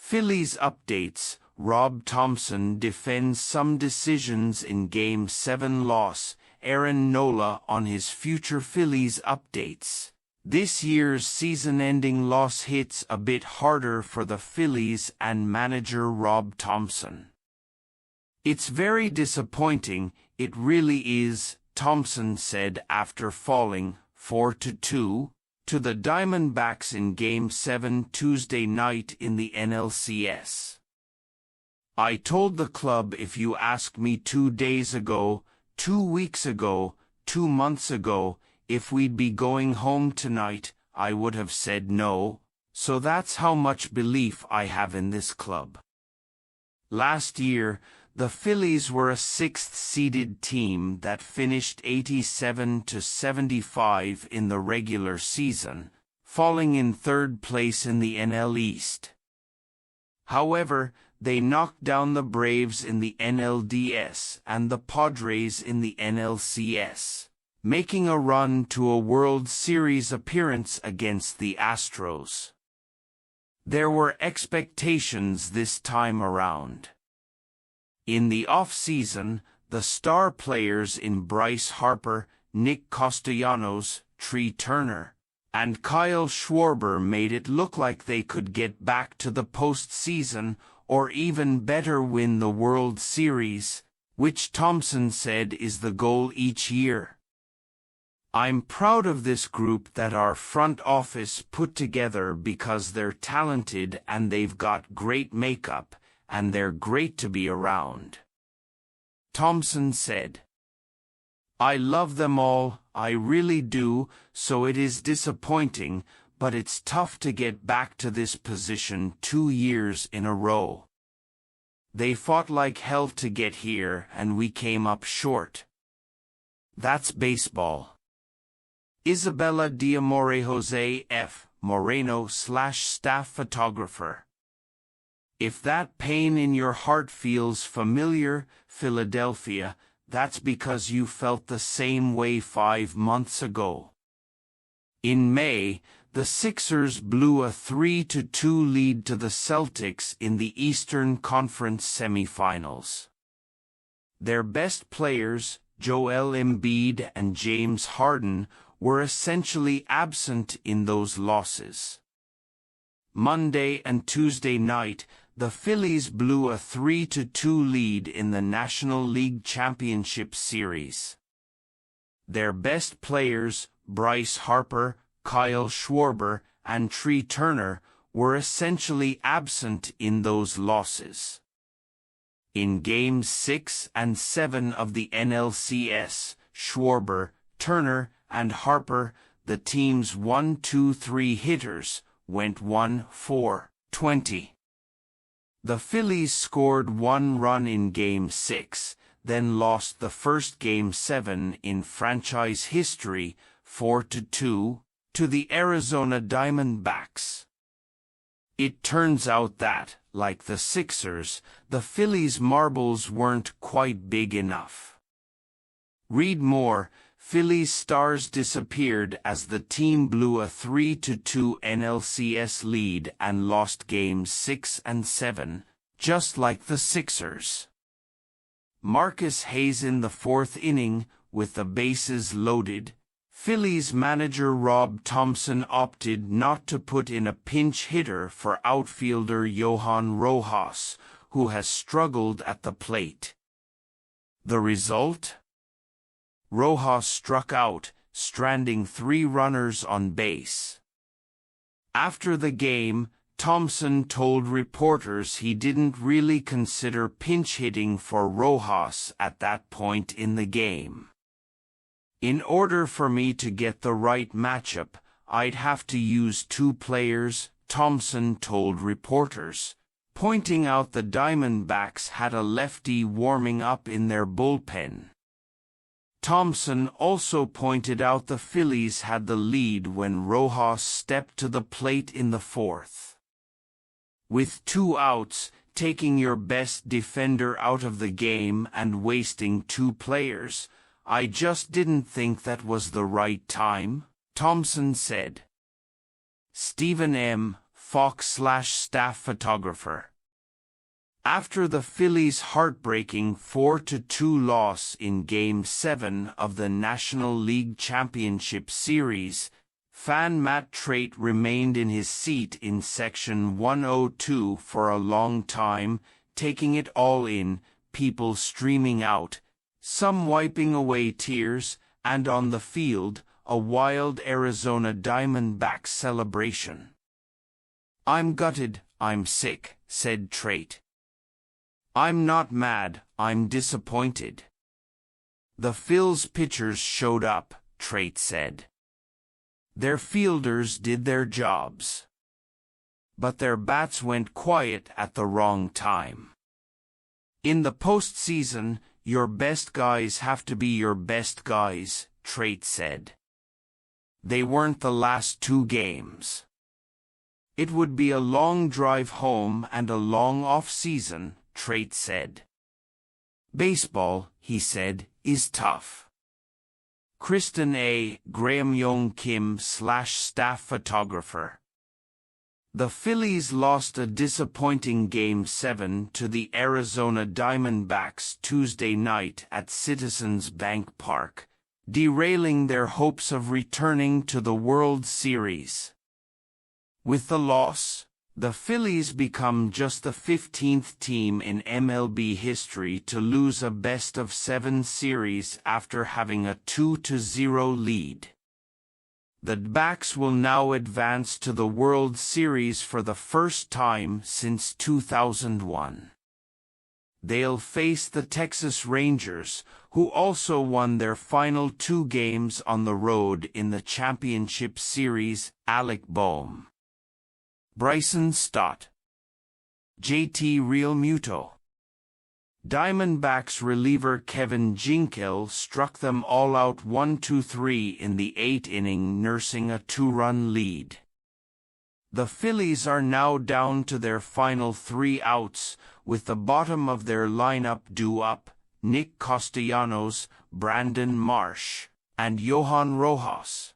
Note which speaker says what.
Speaker 1: Phillies updates. Rob Thomson defends some decisions in Game 7 loss. Aaron Nola on his future Phillies updates. This year's season-ending loss hits a bit harder for the Phillies and manager Rob Thomson. "It's very disappointing, it really is," Thomson said after falling 4-2 to the Diamondbacks in Game 7 Tuesday night in the NLCS. "I told the club if you asked me 2 days ago, 2 weeks ago, 2 months ago, if we'd be going home tonight, I would have said no, so that's how much belief I have in this club." Last year, the Phillies were a 6th-seeded team that finished 87-75 in the regular season, falling in 3rd place in the NL East. However, they knocked down the Braves in the NLDS and the Padres in the NLCS, making a run to a World Series appearance against the Astros. There were expectations this time around. In the off-season, the star players in Bryce Harper, Nick Castellanos, Trea Turner, and Kyle Schwarber made it look like they could get back to the postseason or even better win the World Series, which Thomson said is the goal each year. "I'm proud of this group that our front office put together because they're talented and they've got great makeup, and they're great to be around," Thomson said. "I love them all, I really do, so it is disappointing, but it's tough to get back to this position 2 years in a row. They fought like hell to get here and we came up short. That's baseball." Isabella Diamore Jose F. Moreno/staff photographer. "If that pain in your heart feels familiar, Philadelphia, that's because you felt the same way 5 months ago." In May, the Sixers blew a 3-2 lead to the Celtics in the Eastern Conference semifinals. Their best players, Joel Embiid and James Harden, were essentially absent in those losses. Monday and Tuesday night, the Phillies blew a 3-2 lead in the National League Championship Series. Their best players, Bryce Harper, Kyle Schwarber, and Trea Turner, were essentially absent in those losses. In Games 6 and 7 of the NLCS, Schwarber, Turner, and Harper, the team's 1-2-3 hitters, went 1-4-20. The Phillies scored 1 run in Game 6, then lost the first Game 7 in franchise history, 4-2, to the Arizona Diamondbacks. It turns out that, like the Sixers, the Phillies' marbles weren't quite big enough. Read more. Phillies stars disappeared as the team blew a 3-2 NLCS lead and lost Games 6 and 7, just like the Sixers. Marcus Hayes in the 4th inning, with the bases loaded, Phillies manager Rob Thomson opted not to put in a pinch hitter for outfielder Johan Rojas, who has struggled at the plate. The result? Rojas struck out, stranding 3 runners on base. After the game, Thomson told reporters he didn't really consider pinch hitting for Rojas at that point in the game. "In order for me to get the right matchup, I'd have to use 2 players, Thomson told reporters, pointing out the Diamondbacks had a lefty warming up in their bullpen. Thomson also pointed out the Phillies had the lead when Rojas stepped to the plate in the 4th. "With 2 outs, taking your best defender out of the game and wasting 2 players, I just didn't think that was the right time," Thomson said. Stephen M. Fox/staff photographer. After the Phillies' heartbreaking 4-2 loss in Game 7 of the National League Championship Series, fan Matt Trait remained in his seat in Section 102 for a long time, taking it all in, people streaming out, some wiping away tears, and on the field, a wild Arizona Diamondbacks celebration. "I'm gutted, I'm sick," said Trait. "I'm not mad, I'm disappointed." "The Phil's pitchers showed up," Trait said. "Their fielders did their jobs. But their bats went quiet at the wrong time. In the postseason, your best guys have to be your best guys," Trait said. "They weren't the last 2 games. It would be a long drive home and a long off-season," Trait said. "Baseball," he said, "is tough." Kristen A. Graham Young Kim/staff photographer. The Phillies lost a disappointing Game 7 to the Arizona Diamondbacks Tuesday night at Citizens Bank Park, derailing their hopes of returning to the World Series. With the loss, the Phillies become just the 15th team in MLB history to lose a best-of-7 series after having a 2-0 lead. The Backs will now advance to the World Series for the first time since 2001. They'll face the Texas Rangers, who also won their final 2 games on the road in the championship series. Alec Boehm, Bryson Stott, JT Realmuto. Diamondbacks reliever Kevin Ginkel struck them all out 1-2-3 in the 8th inning, nursing a 2-run lead. The Phillies are now down to their final 3 outs, with the bottom of their lineup due up: Nick Castellanos, Brandon Marsh, and Johan Rojas.